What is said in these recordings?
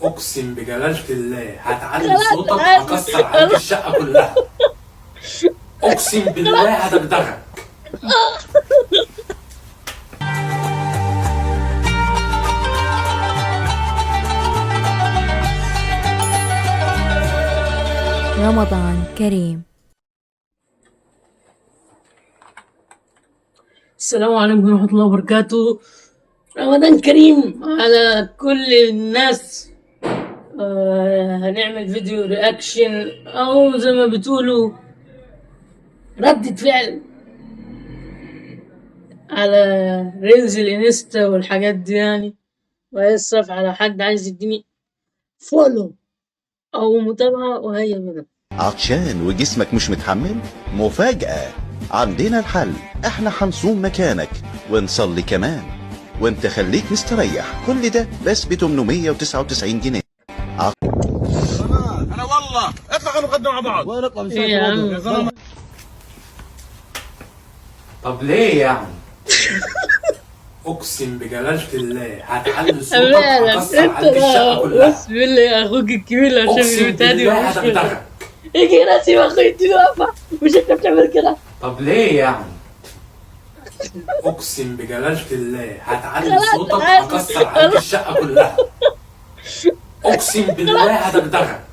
اقسم بجلالة الله هتعلي صوتك هكسر عليك الشقة كلها. اقسم بالله هدغدغك. رمضان كريم. السلام عليكم ورحمة الله وبركاته. رمضان كريم على كل الناس. هنعمل فيديو رياكشن أو زي ما بتقولوا ردة فعل على ريلز الانستا والحاجات دي يعني. ويصرف على حد عايز يديني فولو أو متابعة وهيا بنا. عطشان وجسمك مش متحمل؟ مفاجأة، عندنا الحل. احنا هنصوم مكانك ونصلي كمان، وانت خليك مستريح. كل ده بس ب 899 جنيه. انا والله اطلع نقدم مع بعض وين نطلع إيه يا عم؟ طب ليه يعني؟ اقسم بجلالة الله هتعلي صوتك هكسر عليك الشقة كلها. بص بيقول لي أخوك الكبير عشان اقسم بتهدي بالله هدغدغك. يجي راسي واخوي انت واقفة مش انت بتعمل كده. طب ليه يعني؟ اقسم بجلالة الله هتعلي صوتك هكسر عليك الشقة كلها. اقسم بالله هدغدغك.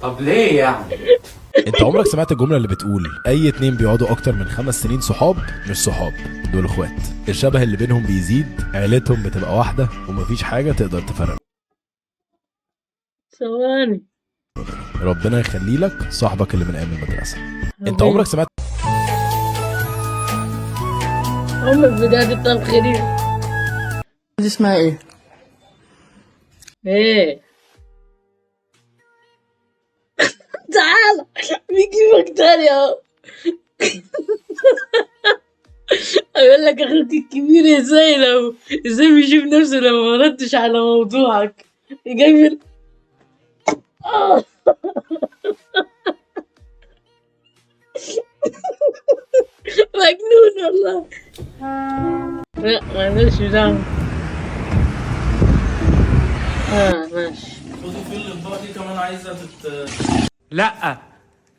طب ليه يعني؟ انت عمرك سمعت الجملة اللي بتقول اي اتنين بيقعدوا اكتر من 5 سنين صحاب مش صحاب، دول اخوات. الشبه اللي بينهم بيزيد، عيلتهم بتبقى واحدة ومفيش حاجة تقدر تفرق. ثواني. ربنا يخلي لك صاحبك اللي من ايام المدرسة. انت عمرك سمعت بداية الطبخ دي اسمها ايه؟ ايه تعال بيجيبك تاني اهو. اقول لك اخوك الكبير ازاي بيشوف نفسه لو ما ردش على موضوعك جاي مجنون والله. لا مالناش دعوة. ماشي. خدي في الاطباق دي كمان عايزه لا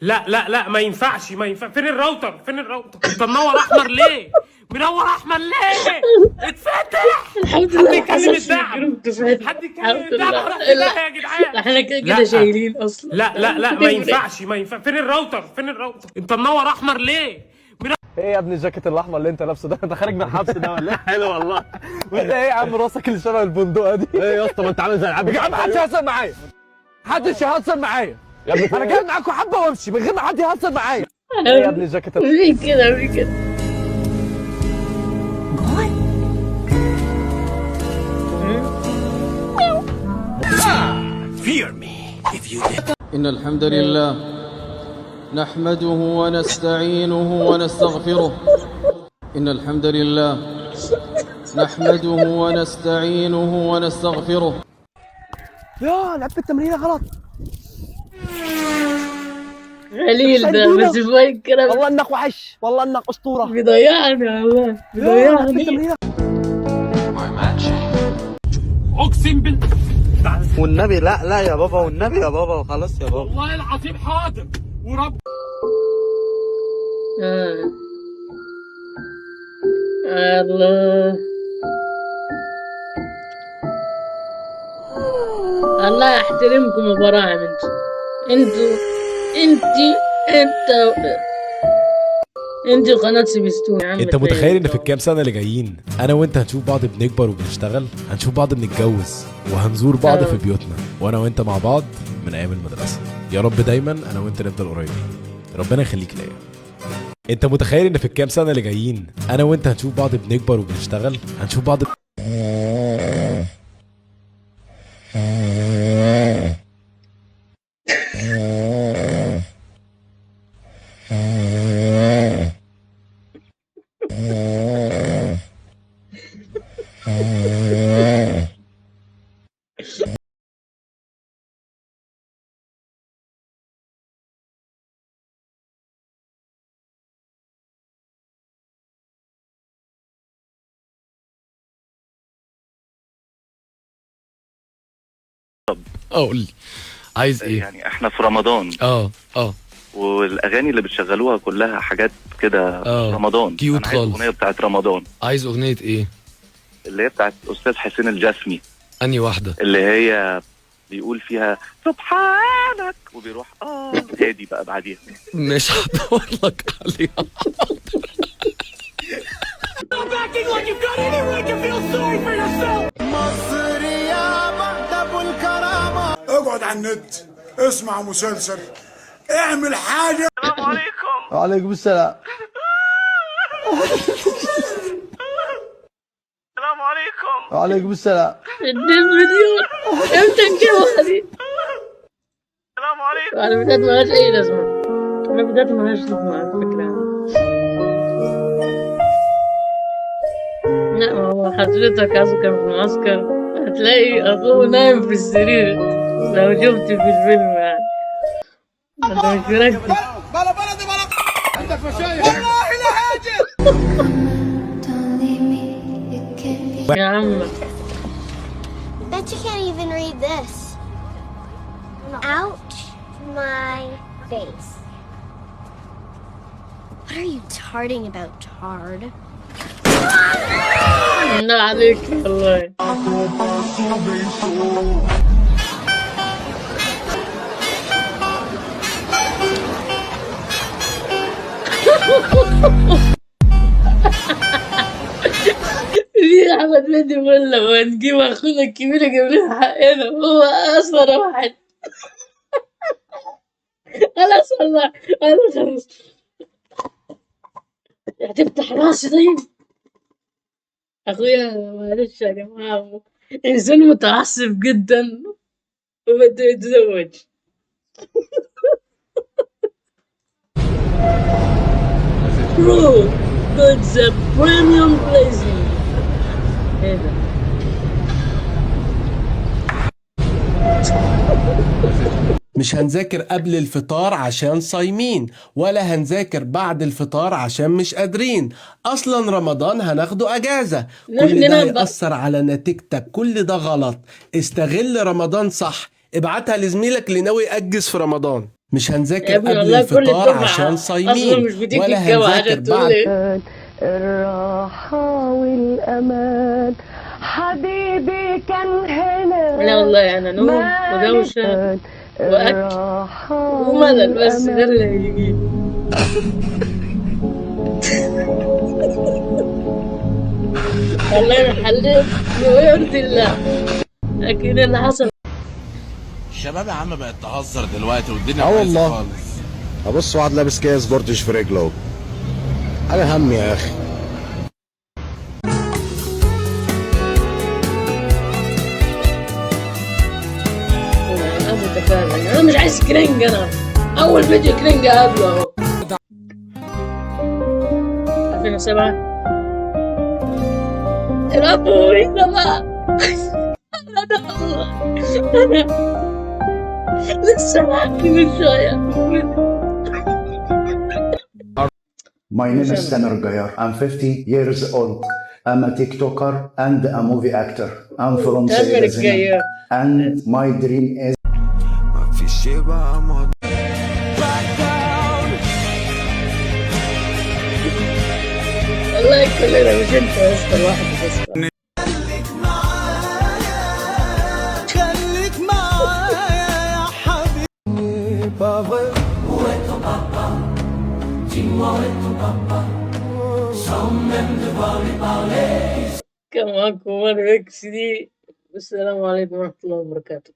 لا لا لا، ما ينفعش ما ينفع. فين الراوتر؟ فين الراوتر؟ انت منور احمر ليه؟ منور احمر ليه؟ اتفتح. الحمد حد لله. يكلم الدعم. الحمد حد يكلم الدعم. لله. راح في ده يا جدعان. احنا كده لا. شايلين اصلا. لا لا لا، ما ينفعش ما ينفع. فين الراوتر؟ فين الراوتر؟ انت منور احمر ليه؟ ايه يا ابني الجاكيت الاحمر اللي انت لابسه ده؟ انت خارج من الحبس ده ولا ايه؟ حلو والله. وانت ايه يا عم راسك اللي شبه البندقه دي؟ ايه يا اسطى ما انت عامل زي العبد يا عم. محدش يهزر معايا، محدش يهزر معايا يا ابني. انا جاي معاكم حبه وامشي من غير ما حد يهزر معايا. ايه يا ابني الجاكيت في كده إن الحمد لله نحمده ونستعينه ونستغفره. إن الحمد لله نحمده ونستعينه ونستغفره. يا لعبت التمرين غلط. قليل ده بس شوية كلام. والله انك وحش، والله انك اسطوره. بيضيعني والله بيضيعني. اقسم بالله والنبي لا لا يا بابا، والنبي يا بابا خلاص يا بابا. والله العظيم حاضر ورب. الله الله يحترمكم يا براعم. انت وقناة سبيستون يا عم. انت متخيل ان في الكام سنة اللي جايين انا وانت هنشوف بعض بنكبر وبنشتغل، هنشوف بعض بنتجوز وهنزور بعض في بيوتنا، وانا وانت مع بعض من ايام المدرسة. يا رب دايما انا وانت نفضل قريبين، ربنا يخليك ليا. انت متخيل ان في الكام سنة اللي جايين انا وانت هنشوف بعض بنكبر وبنشتغل، هنشوف بعض قول لي عايز ايه؟ يعني احنا في رمضان اه والاغاني اللي بتشغلوها كلها حاجات كده رمضان. كيوت انا عايز خالص. اغنيه بتاعت رمضان. عايز اغنيه ايه؟ اللي هي بتاعت استاذ حسين الجسمي، انهي واحده؟ اللي هي بيقول فيها سبحانك وبيروح هادي بقى بعديها. مش هدور لك عليها. اقعد على النت، اسمع مسلسل، اعمل حاجة. السلام عليكم. وعليكم السلام. السلام عليكم. وعليكم السلام. 2 مليون امتى نجيبها دي؟ السلام عليكم. الفيديوهات مالهاش أي لازمة. الفيديوهات مالهاش لازمة على فكرة. لا، ما هو حضرتك عايزه كان في المعسكر هتلاقي أخوه نايم في السرير لو شفت في الفيلم يعني. انت مش مركز. بلا بلدي بلا عندك مشايخ والله لا هاجر. يا عم Bet you can't even read this. Ouch, my face. What are you tarting about, tard? لا عليك والله. ليه أحمد مهدي بيقول لما نجيب أخونا الكبير يجيب لنا حقنا، هو أصلا واحد. خلاص والله أنا خلاص هتفتح راسي. طيب أخويا معلش يا جماعة، إنسان متعصب جدا وبده يتزوج. Bro, that's a premium blazing. ايه ده؟ مش هنذاكر قبل الفطار عشان صايمين، ولا هنذاكر بعد الفطار عشان مش قادرين. اصلا رمضان هناخده اجازة. كل ده هيأثر على نتيجتك، كل ده غلط. استغل رمضان صح، ابعتها لزميلك اللي ناوي يأجز في رمضان. مش هنذاكر قبل الفطار عشان صايمين، ولا هنذاكر بعد. الراحة والأمان حبيبي كان هنا. لا والله أنا نوم ودوشة وأكل وملل، بس ده اللي هيجيب. والله أنا حليت بيرضي الله، لكن اللي حصل الشباب يا عم بقت تهزر دلوقتي والدنيا والله خالص. ابص واحد لابس كيس سبورتج في رجله. انا هم يا اخي. انا مش عايز كرنج. انا اول فيديو كرنج قبله اهو 2007. يا ابوي ده بقى انا لسه معاكي من شويه. My name is Tamer Gayar. I'm 50 years old. I'm a TikToker and a movie actor. I'm from Sayyid and my dream is والله كلنا مش انت بس الواحد بس. خليك معايا يا حبيبي بابا. كان معاكم وانا ميكس دي. السلام عليكم ورحمة الله وبركاته.